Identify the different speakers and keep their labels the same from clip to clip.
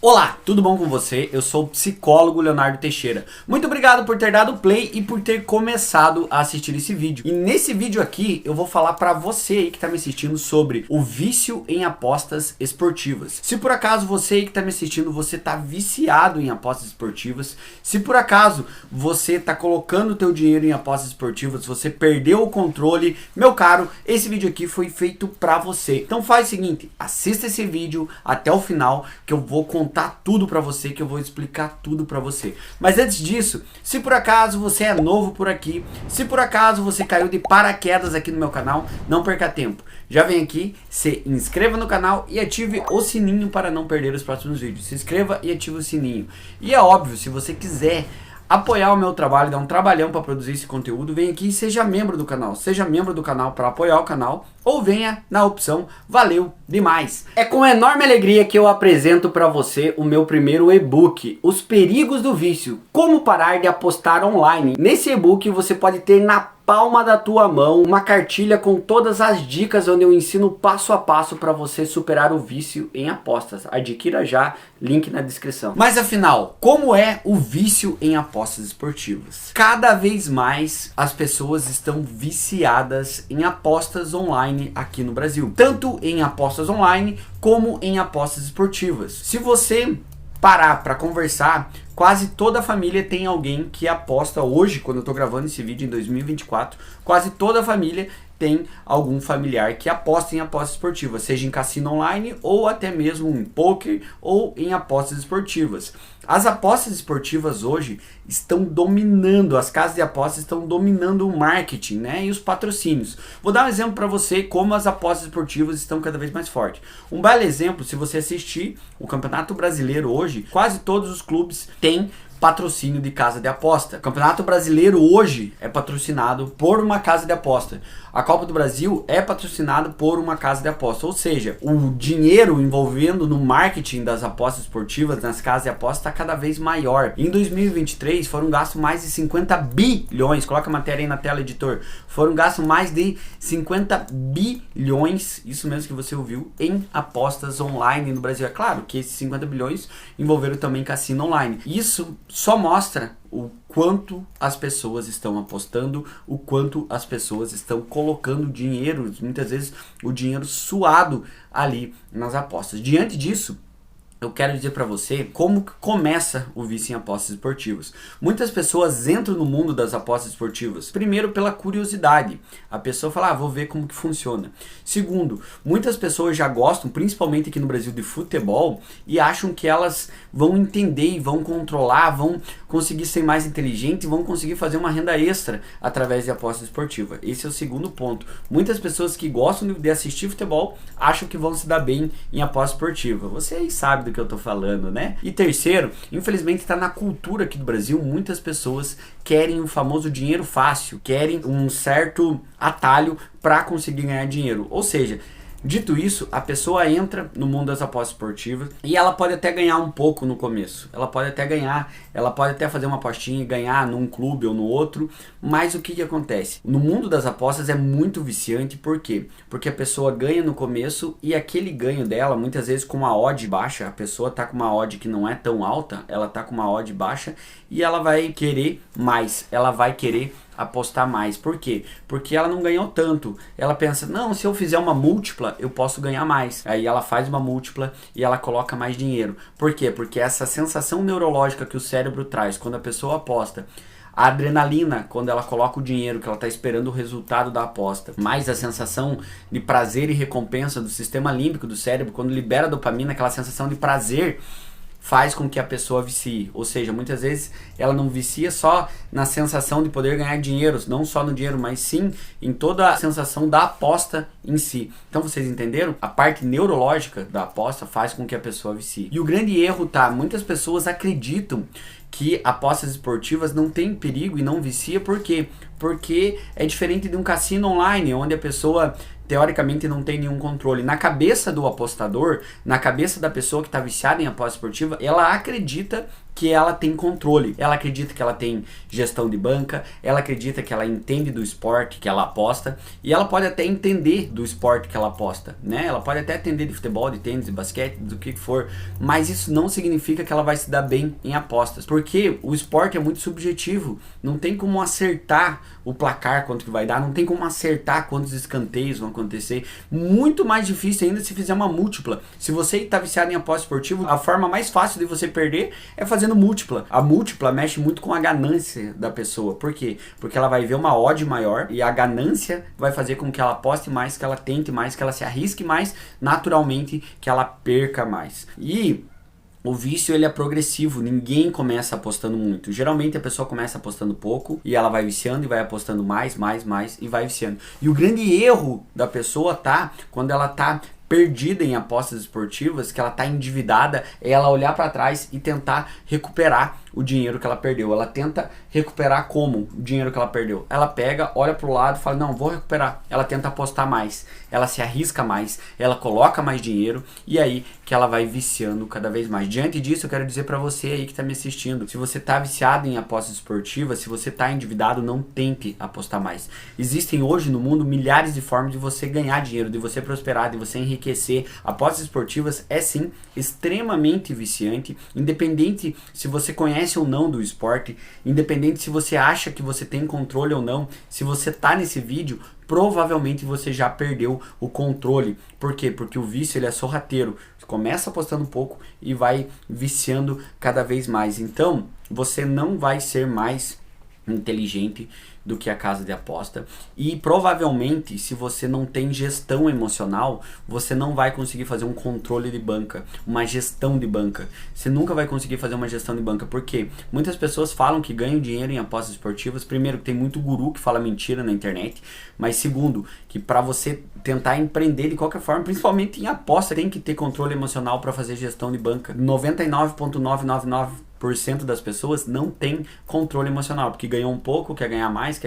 Speaker 1: Olá, tudo bom com você? Eu sou o psicólogo Leonardo Teixeira. Muito obrigado por ter dado play e por ter começado a assistir esse vídeo. E nesse vídeo aqui eu vou falar pra você aí que tá me assistindo sobre o vício em apostas esportivas. Se por acaso você aí que tá me assistindo, você tá viciado em apostas esportivas, se por acaso você tá colocando o teu dinheiro em apostas esportivas, você perdeu o controle, meu caro, esse vídeo aqui foi feito pra você. Então faz o seguinte, assista esse vídeo até o final que eu vou contar tudo pra você, que eu vou explicar tudo pra você. Mas antes disso, se por acaso você é novo por aqui, se por acaso você caiu de paraquedas aqui no meu canal, não perca tempo. Já vem aqui, se inscreva no canal e ative o sininho para não perder os próximos vídeos. Se inscreva e ative o sininho. E é óbvio, se você quiser apoiar o meu trabalho, dar um trabalhão para produzir esse conteúdo, vem aqui e seja membro do canal. Seja membro do canal para apoiar o canal ou venha na opção Valeu Demais. É com enorme alegria que eu apresento para você o meu primeiro e-book, Os Perigos do Vício, Como Parar de Apostar Online. Nesse e-book você pode ter na palma da tua mão uma cartilha com todas as dicas onde eu ensino passo a passo para você superar o vício em apostas. Adquira já, link na descrição. Mas afinal, como é o vício em apostas esportivas? Cada vez mais as pessoas estão viciadas em apostas online aqui no Brasil, tanto em apostas online como em apostas esportivas. Se você parar para conversar, quase toda a família tem alguém que aposta. Hoje, quando eu tô gravando esse vídeo em 2024, quase toda a família tem algum familiar que aposta em apostas esportivas, seja em cassino online ou até mesmo em poker ou em apostas esportivas. As apostas esportivas hoje estão dominando, as casas de apostas estão dominando o marketing, né, e os patrocínios. Vou dar um exemplo para você como as apostas esportivas estão cada vez mais fortes. Um belo exemplo, se você assistir o Campeonato Brasileiro hoje, quase todos os clubes têm patrocínio de casa de aposta. O Campeonato Brasileiro hoje é patrocinado por uma casa de aposta. A Copa do Brasil é patrocinada por uma casa de aposta. Ou seja, o dinheiro envolvendo no marketing das apostas esportivas, nas casas de aposta, está cada vez maior. Em 2023 foram gastos mais de 50 bilhões, coloca a matéria aí na tela, editor, foram gastos mais de 50 bilhões, isso mesmo que você ouviu, em apostas online no Brasil. É claro que esses 50 bilhões envolveram também cassino online. Isso só mostra o quanto as pessoas estão apostando, o quanto as pessoas estão colocando dinheiro, muitas vezes o dinheiro suado ali nas apostas. Diante disso, eu quero dizer para você como que começa o vício em apostas esportivas. Muitas pessoas entram no mundo das apostas esportivas, primeiro pela curiosidade. A pessoa fala, vou ver como que funciona. Segundo, muitas pessoas já gostam, principalmente aqui no Brasil, de futebol e acham que elas vão entender e vão controlar, vão conseguir ser mais inteligentes e vão conseguir fazer uma renda extra através de aposta esportiva. Esse é o segundo ponto. Muitas pessoas que gostam de assistir futebol acham que vão se dar bem em aposta esportiva. Você aí sabe do que eu tô falando, né? E terceiro, infelizmente está na cultura aqui do Brasil, muitas pessoas querem o famoso dinheiro fácil, querem um certo atalho para conseguir ganhar dinheiro. Ou seja, dito isso, a pessoa entra no mundo das apostas esportivas e ela pode até ganhar um pouco no começo. Ela pode até ganhar, ela pode até fazer uma apostinha e ganhar num clube ou no outro. Mas o que acontece? No mundo das apostas é muito viciante, por quê? Porque a pessoa ganha no começo e aquele ganho dela, muitas vezes com uma odd baixa, a pessoa tá com uma odd que não é tão alta, ela tá com uma odd baixa e ela vai querer mais, ela vai querer apostar mais. Por quê? Porque ela não ganhou tanto. Ela pensa, não, se eu fizer uma múltipla, eu posso ganhar mais. Aí ela faz uma múltipla e ela coloca mais dinheiro. Por quê? Porque essa sensação neurológica que o cérebro traz quando a pessoa aposta, a adrenalina, quando ela coloca o dinheiro, que ela está esperando o resultado da aposta, mais a sensação de prazer e recompensa do sistema límbico do cérebro, quando libera a dopamina, aquela sensação de prazer, faz com que a pessoa vicie. Ou seja, muitas vezes ela não vicia só na sensação de poder ganhar dinheiro, não só no dinheiro, mas sim em toda a sensação da aposta em si. Então vocês entenderam? A parte neurológica da aposta faz com que a pessoa vicie. E o grande erro tá, muitas pessoas acreditam que apostas esportivas não tem perigo e não vicia. Por quê? Porque é diferente de um cassino online, onde a pessoa teoricamente não tem nenhum controle. Na cabeça do apostador, na cabeça da pessoa que está viciada em aposta esportiva, ela acredita que ela tem controle. Ela acredita que ela tem gestão de banca, ela acredita que ela entende do esporte que ela aposta, e ela pode até entender do esporte que ela aposta, né? Ela pode até entender de futebol, de tênis, de basquete, do que for, mas isso não significa que ela vai se dar bem em apostas, porque o esporte é muito subjetivo, não tem como acertar o placar, quanto que vai dar, não tem como acertar quantos escanteios vão acontecer. Muito mais difícil ainda se fizer uma múltipla. Se você está viciado em aposta esportiva, a forma mais fácil de você perder é fazendo múltipla. A múltipla mexe muito com a ganância da pessoa. Por quê? Porque ela vai ver uma odd maior e a ganância vai fazer com que ela aposte mais, que ela tente mais, que ela se arrisque mais, naturalmente que ela perca mais. E o vício, ele é progressivo, ninguém começa apostando muito. Geralmente a pessoa começa apostando pouco e ela vai viciando e vai apostando mais e vai viciando. E o grande erro da pessoa tá quando ela tá perdida em apostas esportivas, que ela tá endividada, é ela olhar para trás e tentar recuperar o dinheiro que ela perdeu. Ela tenta recuperar como o dinheiro que ela perdeu? Ela pega, olha pro lado e fala, não, vou recuperar. Ela tenta apostar mais, ela se arrisca mais, ela coloca mais dinheiro e aí que ela vai viciando cada vez mais. Diante disso, eu quero dizer para você aí que tá me assistindo, se você tá viciado em apostas esportivas, se você tá endividado, não tente apostar mais. Existem hoje no mundo milhares de formas de você ganhar dinheiro, de você prosperar, de você enriquecer. Apostas esportivas é sim extremamente viciante, independente se você conhece ou não do esporte, independente se você acha que você tem controle ou não. Se você tá nesse vídeo, provavelmente você já perdeu o controle. Por quê? Porque o vício, ele é sorrateiro. Você começa apostando pouco e vai viciando cada vez mais. Então, você não vai ser mais inteligente do que a casa de aposta, e provavelmente, se você não tem gestão emocional, você não vai conseguir fazer um controle de banca, uma gestão de banca. Você nunca vai conseguir fazer uma gestão de banca. Por quê? Muitas pessoas falam que ganham dinheiro em apostas esportivas. Primeiro, que tem muito guru que fala mentira na internet, mas segundo, que para você tentar empreender de qualquer forma, principalmente em aposta, tem que ter controle emocional para fazer gestão de banca. 99,999% das pessoas não tem controle emocional, porque ganhou um pouco, quer ganhar mais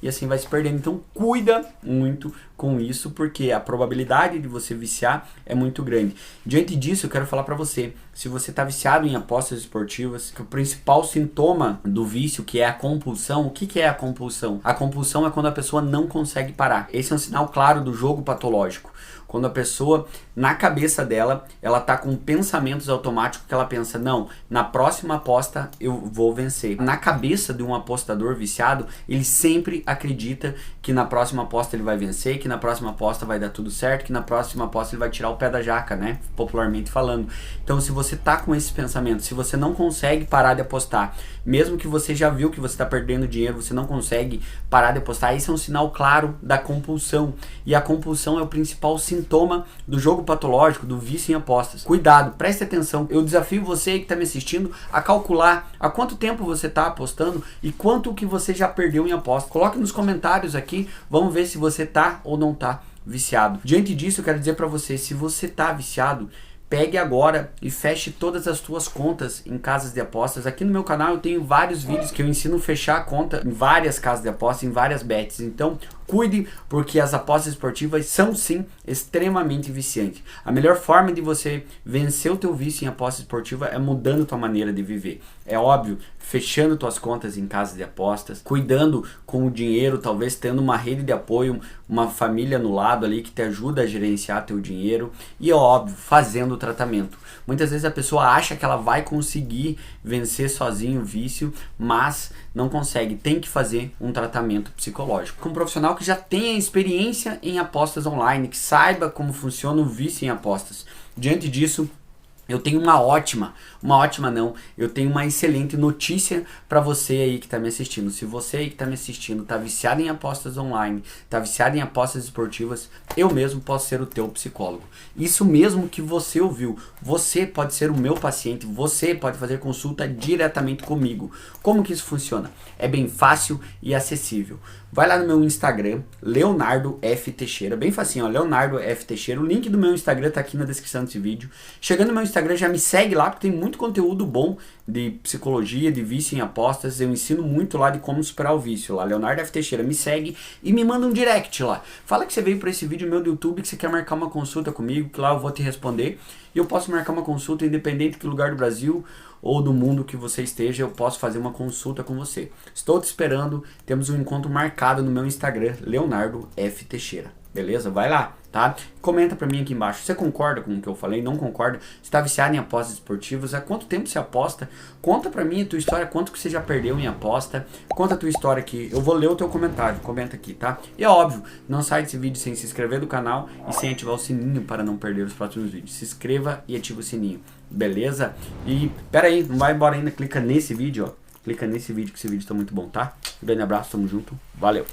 Speaker 1: e assim vai se perdendo. Então cuida muito com isso, porque a probabilidade de você viciar é muito grande. Diante disso, eu quero falar para você, se você está viciado em apostas esportivas, que o principal sintoma do vício, que é a compulsão, o que é a compulsão? A compulsão é quando a pessoa não consegue parar. Esse é um sinal claro do jogo patológico. Quando a pessoa, na cabeça dela, ela tá com pensamentos automáticos que ela pensa, não, na próxima aposta eu vou vencer. Na cabeça de um apostador viciado, ele sempre acredita que na próxima aposta ele vai vencer, que na próxima aposta vai dar tudo certo, que na próxima aposta ele vai tirar o pé da jaca, né? Popularmente falando. Então, se você tá com esses pensamentos, se você não consegue parar de apostar, mesmo que você já viu que você tá perdendo dinheiro, você não consegue parar de apostar, isso é um sinal claro da compulsão. E a compulsão é o principal sintoma do jogo patológico, do vício em apostas. Cuidado, preste atenção. Eu desafio você aí que está me assistindo a calcular há quanto tempo você está apostando e quanto que você já perdeu em apostas. Coloque nos comentários aqui, vamos ver se você tá ou não tá viciado. Diante disso, eu quero dizer para você, se você tá viciado, pegue agora e feche todas as suas contas em casas de apostas. Aqui no meu canal eu tenho vários vídeos que eu ensino a fechar a conta em várias casas de apostas, em várias bets. Então, cuide, porque as apostas esportivas são sim extremamente viciantes. A melhor forma de você vencer o teu vício em aposta esportiva é mudando tua maneira de viver. É óbvio, fechando tuas contas em casas de apostas, cuidando com o dinheiro, talvez tendo uma rede de apoio, uma família no lado ali que te ajuda a gerenciar teu dinheiro e, é óbvio, fazendo o tratamento. Muitas vezes a pessoa acha que ela vai conseguir vencer sozinho o vício, mas não consegue. Tem que fazer um tratamento psicológico. Com um profissional que já tenha experiência em apostas online, que saiba como funciona o vício em apostas. Diante disso, eu tenho eu tenho uma excelente notícia para você aí que está me assistindo. Se você aí que está me assistindo está viciado em apostas online, está viciado em apostas esportivas, eu mesmo posso ser o teu psicólogo. Isso mesmo que você ouviu, você pode ser o meu paciente, você pode fazer consulta diretamente comigo. Como que isso funciona? É bem fácil e acessível. Vai lá no meu Instagram, Leonardo F. Teixeira, bem facinho, ó, Leonardo F. Teixeira. O link do meu Instagram tá aqui na descrição desse vídeo. Chegando no meu Instagram, já me segue lá, porque tem muito conteúdo bom de psicologia, de vício em apostas. Eu ensino muito lá de como superar o vício lá. Leonardo F. Teixeira, me segue e me manda um direct lá. Fala que você veio para esse vídeo meu do YouTube, que você quer marcar uma consulta comigo, que lá eu vou te responder. E eu posso marcar uma consulta independente de que lugar do Brasil ou do mundo que você esteja, eu posso fazer uma consulta com você. Estou te esperando, temos um encontro marcado no meu Instagram, Leonardo F. Teixeira. Beleza? Vai lá, tá? Comenta pra mim aqui embaixo. Você concorda com o que eu falei? Não concorda? Você tá viciado em apostas esportivas? Há quanto tempo você aposta? Conta pra mim a tua história, quanto que você já perdeu em aposta. Conta a tua história aqui. Eu vou ler o teu comentário. Comenta aqui, tá? E é óbvio, não sai desse vídeo sem se inscrever no canal e sem ativar o sininho para não perder os próximos vídeos. Se inscreva e ativa o sininho. Beleza? E pera aí, não vai embora ainda. Clica nesse vídeo, ó. Clica nesse vídeo, que esse vídeo tá muito bom, tá? Um grande abraço, tamo junto. Valeu!